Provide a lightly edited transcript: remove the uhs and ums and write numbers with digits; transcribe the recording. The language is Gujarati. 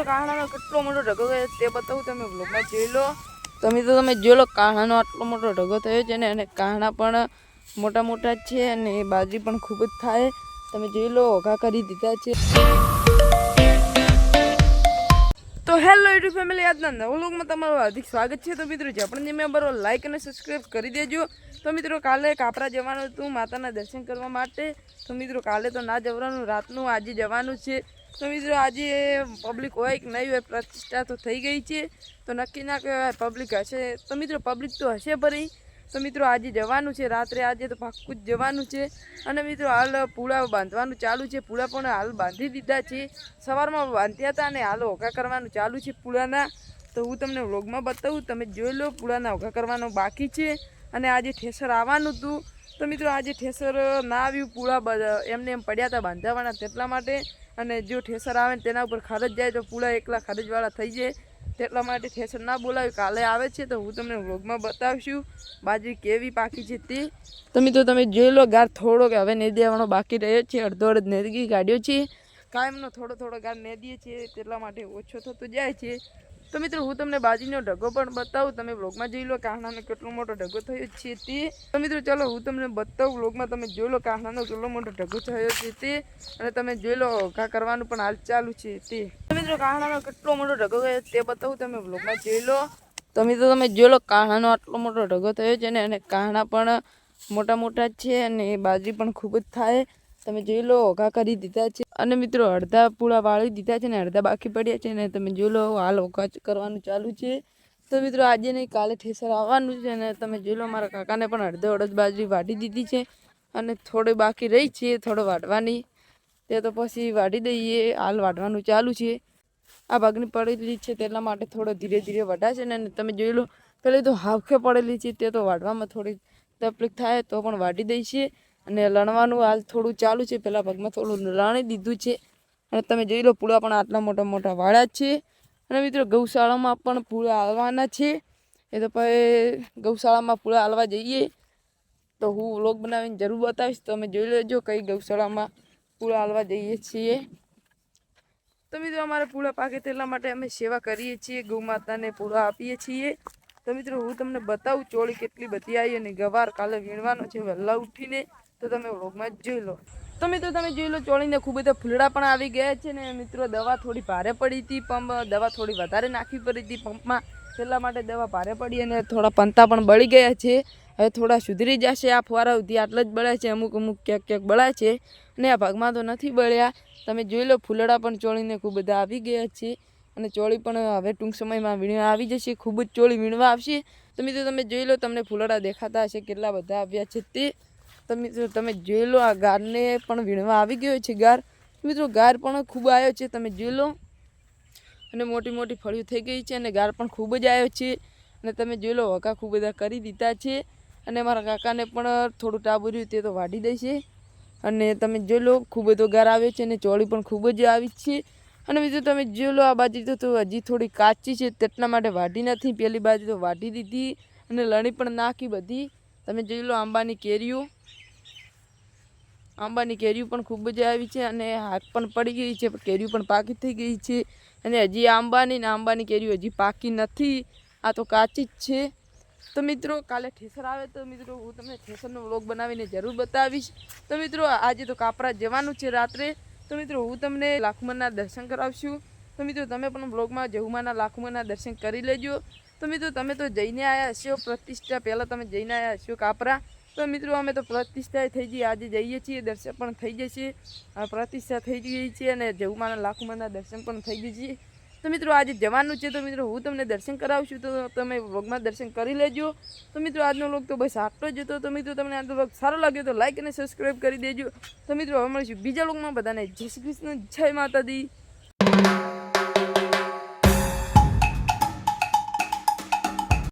મિત્રો કાહણાનો કેટલો મોટો ઢગો થયો તે બતાવું તમે બ્લોગમાં જોઈ લો। તમે જોઈ લો કાહણાનો આટલો મોટો ઢગો થયો છે ને, અને કાહણા પણ મોટા મોટા છે અને બાજરી પણ ખૂબ જ થાય। તમે જોઈ લો ઓઘા કરી દીધા છે। તો હેલો યુટ્યુબ ફેમિલી, આજના નવા વ્લોગમાં તમારું હાર્દિક સ્વાગત છે। તો મિત્રો જે પણ તમે બરોબર લાઈક અને સબસ્ક્રાઈબ કરી દેજો। તો મિત્રો કાલે કાપરા જવાનું હતું માતાના દર્શન કરવા માટે। તો મિત્રો કાલે તો ના જવાનું, રાતનું આજે જવાનું છે। તો મિત્રો આજે પબ્લિક હોય કે નહીં હોય, પ્રતિષ્ઠા તો થઈ ગઈ છે તો નક્કી ના કહેવાય પબ્લિક હશે। તો મિત્રો પબ્લિક તો હશે ભરી। તો મિત્રો આજે જવાનું છે, રાત્રે આજે તો પાક્કું જ જવાનું છે। અને મિત્રો હાલ પૂળા બાંધવાનું ચાલુ છે, પૂળા પણ હાલ બાંધી દીધા છે। સવારમાં બાંધ્યા હતા અને હાલ ઓઘા કરવાનું ચાલુ છે પૂળાના। તો હું તમને વ્લોગમાં બતાવું, તમે જોઈ લો પૂળાના ઓઘા કરવાનું બાકી છે। અને આજે ઠેસર આવવાનું હતું, તો મિત્રો આજે ઠેસર ના આવ્યું, પૂળા એમને એમ પડ્યા હતા બાંધાવાના તેટલા માટે। અને જો ઠેસર આવે ને તેના ઉપર ખરજ જાય તો પૂળા એકલા ખરજવાળા થઈ જાય, તેટલા માટે ઠેસર ના બોલાવ્યું। કાલે આવે છે તો હું તમને વ્લોગમાં બતાવશું બાજરી કેવી પાકી છે તે। તો મિત્રો તમે જોઈ લો ગાર થોડોક હવે નહીં દેવાનો બાકી રહ્યો છે, અડધો અડધ નેદગી કાઢ્યો છે। કાયમનો થોડો થોડો ગાર નેદીએ છીએ તેટલા માટે ઓછો થતો જાય છે। તો મિત્રો હું તમને બાજરીનો ઢગો પણ બતાવું, તમે વ્લોગમાં જોઈ લો કાહણાનો કેટલો મોટો ઢગો થયો છે તે। તો મિત્રો ચલો હું તમને બતાવું વ્લોગમાં, તમે જોઈ લો કાહણાનો કેટલો મોટો ઢગો થયો છે તે। અને તમે જોઈ લો ઘા કરવાનું પણ હાલ ચાલુ છે તે। તો મિત્રો કાહણાનો કેટલો મોટો ઢગો થયો તે બતાવું, તમે વ્લોગમાં જોઈ લો। તમે જોઈ લો કાહણાનો આટલો મોટો ઢગો થયો છે ને, અને કાહણા પણ મોટા મોટા છે અને બાજરી પણ ખૂબ જ થાય। તમે જોઈ લો ઓઘા કરી દીધા છે, અને મિત્રો અડધા પૂળા વાળી દીધા છે ને અડધા બાકી પડ્યા છે ને તમે જોઈ લો હાલ ઓઘા કરવાનું ચાલુ છે। તો મિત્રો આજે નહીં કાલે ઠેસર આવવાનું છે, અને તમે જોઈ લો મારા કાકાને પણ અડધો અડધ બાજરી વાઢી દીધી છે, અને થોડી બાકી રહી છે થોડો વાઢવાની, તે તો પછી વાઢી દઈએ। હાલ વાઢવાનું ચાલુ છે, આ ભાગની પડેલી છે તેટલા માટે થોડો ધીરે ધીરે વઢાશે ને। તમે જોઈ લો પેલી તો હાફે પડેલી છે તે તો વાઢવામાં થોડી તકલીફ થાય તો પણ વાઢી દઈશે। અને લણવાનું હાલ થોડું ચાલુ છે, પેલા ભાગમાં થોડું લણી દીધું છે। અને તમે જોઈ લો પૂળા પણ આટલા મોટા મોટા વાળા છે। અને મિત્રો ગૌશાળામાં પણ પૂળા હાલવાના છે, એ તો પછી ગૌશાળામાં પૂળા હાલવા જઈએ તો હું વ્લોગ બનાવીને જરૂર બતાવીશ, તમે જોઈ લેજો કઈ ગૌશાળામાં પૂળા હાલવા જઈએ છીએ। તો મિત્રો અમારે પૂળા પાકે તેટલા માટે અમે સેવા કરીએ છીએ, ગૌ માતાને પૂળા આપીએ છીએ। તો મિત્રો હું તમને બતાવું ચોળી કેટલી બધી આવી, અને ગવાર કાલે વીણવાનો છે વહેલા ઉઠીને, તો તમે વ્લોગમાં જોઈ લો। તો મિત્રો તમે જોઈ લો ચોળીને ખૂબ બધા ફૂલડા પણ આવી ગયા છે ને મિત્રો દવા થોડી ભારે પડી હતી, દવા થોડી વધારે નાખવી પડી હતી પંપમાં, એટલા માટે દવા ભારે પડી અને થોડા પંતા પણ બળી ગયા છે। હવે થોડા સુધરી જશે, આ ફુવારા સુધી આટલા જ બળ્યા છે, અમુક અમુક ક્યાંક ક્યાંક બળ્યા છે અને આ ભાગમાં તો નથી બળ્યા। તમે જોઈ લો ફૂલડા પણ ચોળીને ખૂબ બધા આવી ગયા છે, અને ચોળી પણ હવે ટૂંક સમયમાં વીણવા આવી જશે, ખૂબ જ ચોળી વીણવા આવશે। તો મિત્રો તમે જોઈ લો, તમને ફૂલડા દેખાતા હશે કેટલા બધા આવ્યા છે તે। તો મિત્રો તમે જોઈ લો આ ગારને પણ વીણવા આવી ગયો છે ગાર, મિત્રો ગાર પણ ખૂબ આવ્યો છે તમે જોઈ લો, અને મોટી મોટી ફળીઓ થઈ ગઈ છે, અને ગાર પણ ખૂબ જ આવ્યો છે। અને તમે જોઈ લો વઘા ખૂબ બધા કરી દીધા છે, અને મારા કાકાને પણ થોડું ટાબુર્યું તે તો વાઢી દેશે। અને તમે જોઈ લો ખૂબ બધો ગાર આવ્યો છે, અને ચોળી પણ ખૂબ જ આવી છે। અને મિત્રો તમે જોઈ લો આ બાજુ તો હજી થોડી કાચી છે તેટલા માટે વાઢી નથી, પેલી બાજુ તો વાઢી દીધી અને લણી પણ નાખી બધી। તમે જોઈ લો આંબાની કેરીઓ પણ ખૂબ જ આવી છે, અને હાથ પણ પડી ગઈ છે, કેરીઓ પણ પાકી થઈ ગઈ છે। અને હજી આંબાની કેરીઓ હજી પાકી નથી, આ તો કાચી જ છે। તો મિત્રો કાલે ઠેસર આવે તો મિત્રો હું તમને ઠેસરનો વ્લોગ બનાવીને જરૂર બતાવીશ। તો મિત્રો આજે તો કાપરા જવાનું છે રાત્રે, તો મિત્રો હું તમને લાખુમાના દર્શન કરાવશું। તો મિત્રો તમે પણ વ્લોગમાં જહુમાના લાખુમાના દર્શન કરી લેજો। તો મિત્રો તમે તો જઈને આવ્યા હશો પ્રતિષ્ઠા, પહેલાં તમે જઈને આવ્યા હશો કાપરા। તો મિત્રો અમે તો પ્રતિષ્ઠા થઈ ગઈ, આજે જઈએ છીએ, દર્શન પણ થઈ જશે, પ્રતિષ્ઠા થઈ ગઈ છે અને જહુમાના લાખુમાના દર્શન પણ થઈ ગઈ છે। તો મિત્રો આજે જવાનું છે, તો મિત્રો હું તમને દર્શન કરાવશું, તો તમે વ્લોગમાં દર્શન કરી લેજો। તો મિત્રો આજનો વ્લોગ તો બસ આટલો જ હતો। તો મિત્રો તમને આજનો વ્લોગ સારો લાગ્યો તો લાઈક અને સબસ્ક્રાઈબ કરી દેજો। તો મિત્રો હવે મળીશું બીજા વ્લોગમાં, બધાને જય શ્રી કૃષ્ણ, જય માતાજી।